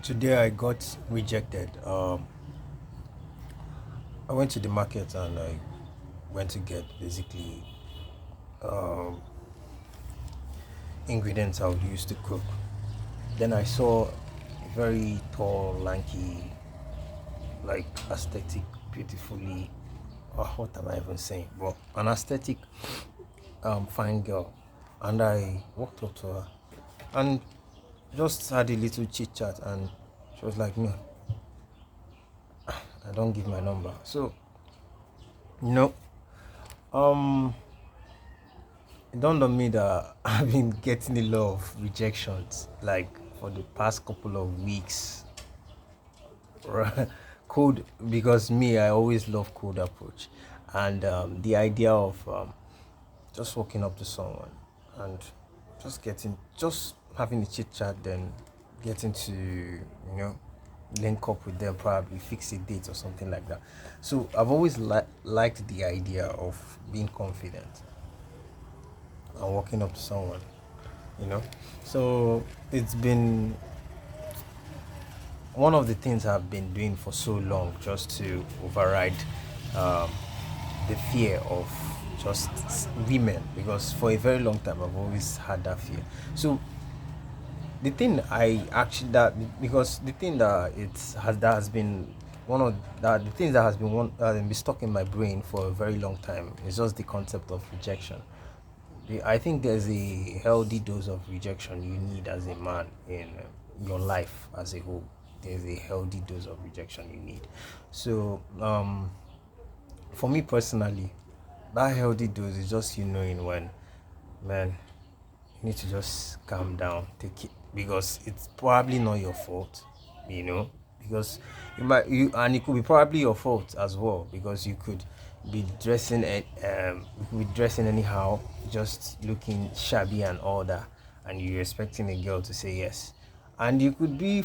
Today I got rejected. I went to the market and I went to get basically um, ingredients I would use to cook. Then I saw a very tall, lanky, like aesthetic, beautifully. What am I even saying? But an aesthetic, fine girl, and I walked up to her and just had a little chit chat, and she was like, "No, I don't give my number." So, no, um, it dawned on me that I've been getting a lot of rejections, like for the past couple of weeks. Right? Cold, because me, I always love cold approach, and the idea of just walking up to someone and just having a chit chat, then getting to link up with them, probably fix a date or something like that. So I've always liked the idea of being confident and walking up to someone, you know. So it's been one of the things I've been doing for so long, just to override um, the fear of just women, because for a very long time I've always had that fear. So the thing I actually that because the thing that has been one of that the things that has been been stuck in my brain for a very long time is just the concept of rejection. I think there's a healthy dose of rejection you need as a man in your life as a whole. There's a healthy dose of rejection you need. So, for me personally, that healthy dose is just you knowing when, man, you need to just calm down, take it, because it's probably not your fault, you know, because and it could be probably your fault as well, because you could be you could be dressing anyhow, just looking shabby and all that, and you're expecting a girl to say yes, and you could be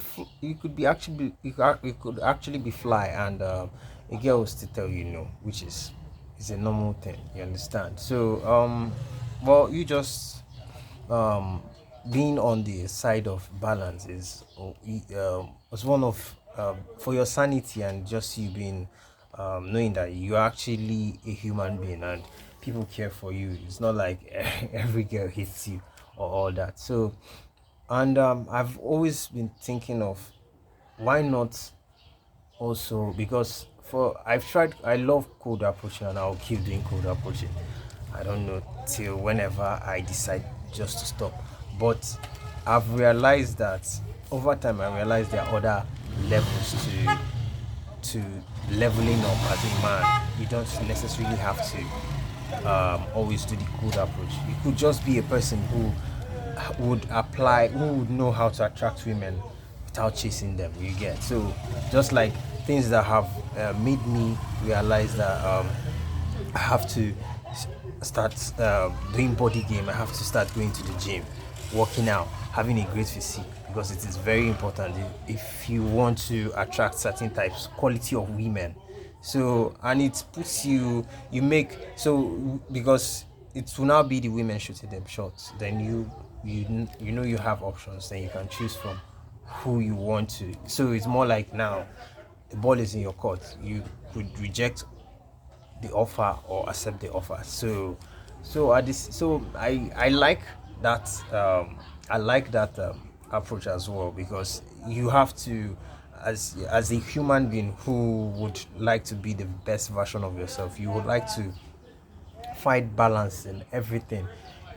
actually you could actually be fly, and a girl will still tell you no, which is a normal thing, you understand. So well, you just um, being on the side of balance is one of for your sanity, and just you being knowing that you're actually a human being and people care for you. It's not like every girl hates you or all that. So, and I've always been thinking of why not also, because for I love cold approaching and I'll keep doing cold approaching. I don't know till whenever I decide just to stop. But I've realized that over time I realized there are other levels to leveling up as a man. You don't necessarily have to always do the cold approach. You could just be a person who would know how to attract women without chasing them. You get, so just like things that have made me realize that I have to start doing body game. I have to start going to the gym, working out, having a great physique, because it is very important if you want to attract certain types, quality of women. So, and it puts you make so because it will now be the women shooting them shots. Then you know you have options. Then you can choose from who you want to. So it's more like now the ball is in your court. You could reject the offer or accept the offer. So I like that approach as well, because you have to, as a human being who would like to be the best version of yourself, you would like to find balance in everything.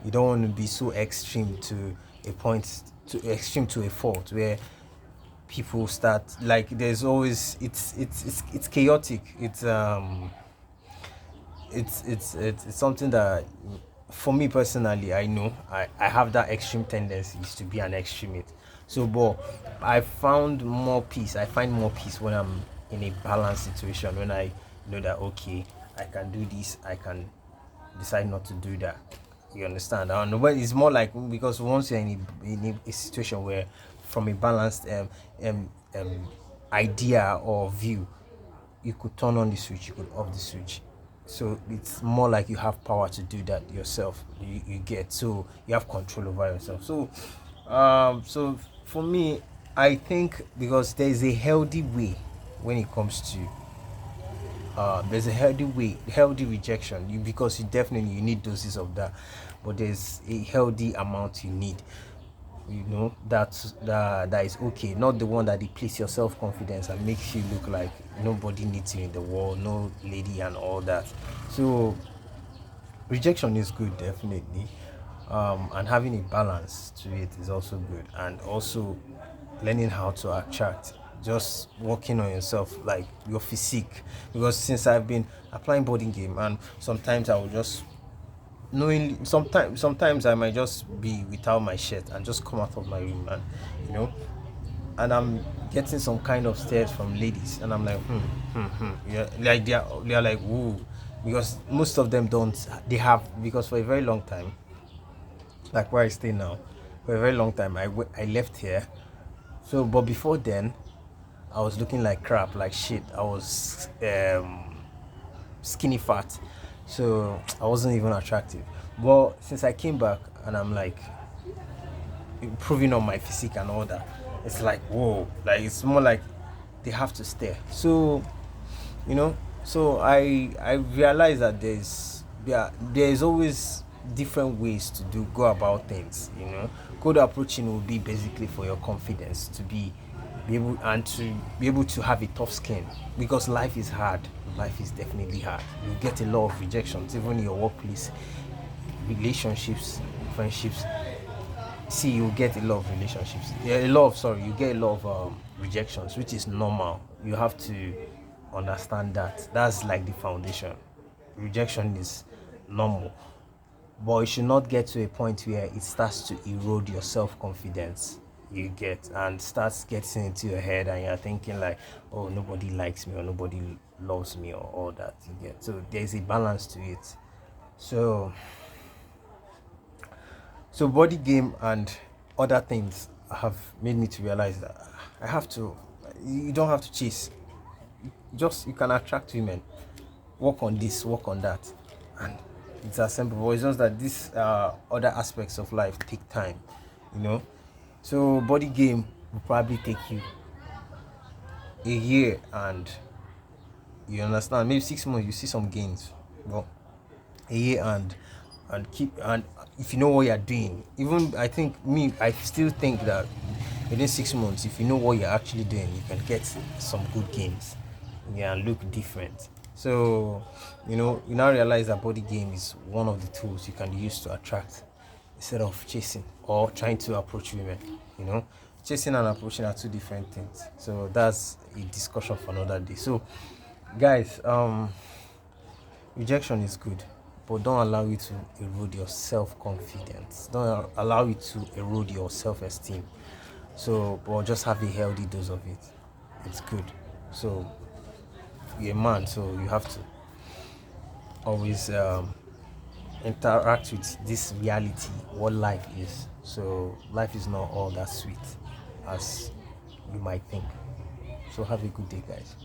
You don't want to be so extreme to a point, to extreme to a fault where people start, like, there's always it's chaotic. It's something that, for me personally, I know I have that extreme tendencies to be an extremist. So, but I find more peace when I'm in a balanced situation, when I know that, okay, I can do this, I can decide not to do that. You understand? And when it's more like, because once you're in a situation where, from a balanced um, idea or view, you could turn on the switch, you could off the switch. So it's more like you have power to do that yourself. You get, so you have control over yourself. So for me, I think because there is a healthy way when it comes to there's a healthy rejection. Because you definitely you need doses of that, but there's a healthy amount you need. That is okay, not the one that depletes your self-confidence and makes you look like nobody needs you in the world, no lady and all that. So rejection is good, definitely, and having a balance to it is also good, and also learning how to attract, just working on yourself, like your physique. Because since I've been applying body game, and sometimes I will just knowing sometimes I might just be without my shirt and just come out of my room, and you know and I'm getting some kind of stares from ladies, and I'm like, yeah, like they're like, woo, because most of them don't. They have, because for a very long time, like where I stay now, for a very long time, I left here. So, but before then, I was looking like crap, like shit. I was skinny fat, so I wasn't even attractive. But since I came back and I'm like improving on my physique and all that, it's like whoa, like it's more like they have to stare. So you know, so I realize that there's always different ways to go about things. Code approaching will be basically for your confidence to be able, and to be able to have a tough skin, because life is hard. Life is definitely hard. You get a lot of rejections, even in your workplace, relationships, friendships. See, you get a lot of relationships, yeah, you get a lot of rejections, which is normal. You have to understand that that's like the foundation. Rejection is normal, but it should not get to a point where it starts to erode your self-confidence, you get, and starts getting into your head, and you're thinking like, oh, nobody likes me, or nobody loves me, or all that, you get. So there's a balance to it. So body game and other things have made me to realize that I have to. You don't have to chase. Just, you can attract women. Work on this, work on that, and it's as simple. But it's just that these other aspects of life take time, you know. So body game will probably take you a year, and you understand, maybe 6 months you see some gains. But a year, and keep, and if you know what you're doing, even I still think that within 6 months, if you know what you're actually doing, you can get some good gains, yeah, and look different. So you now realize that body game is one of the tools you can use to attract, instead of chasing or trying to approach women. Chasing and approaching are two different things. So that's a discussion for another day. So guys, rejection is good, but don't allow it to erode your self-confidence. Don't allow it to erode your self-esteem. So, but just have a healthy dose of it. It's good. So, you're a man, so you have to always interact with this reality, what life is. So, life is not all that sweet as you might think. So, have a good day, guys.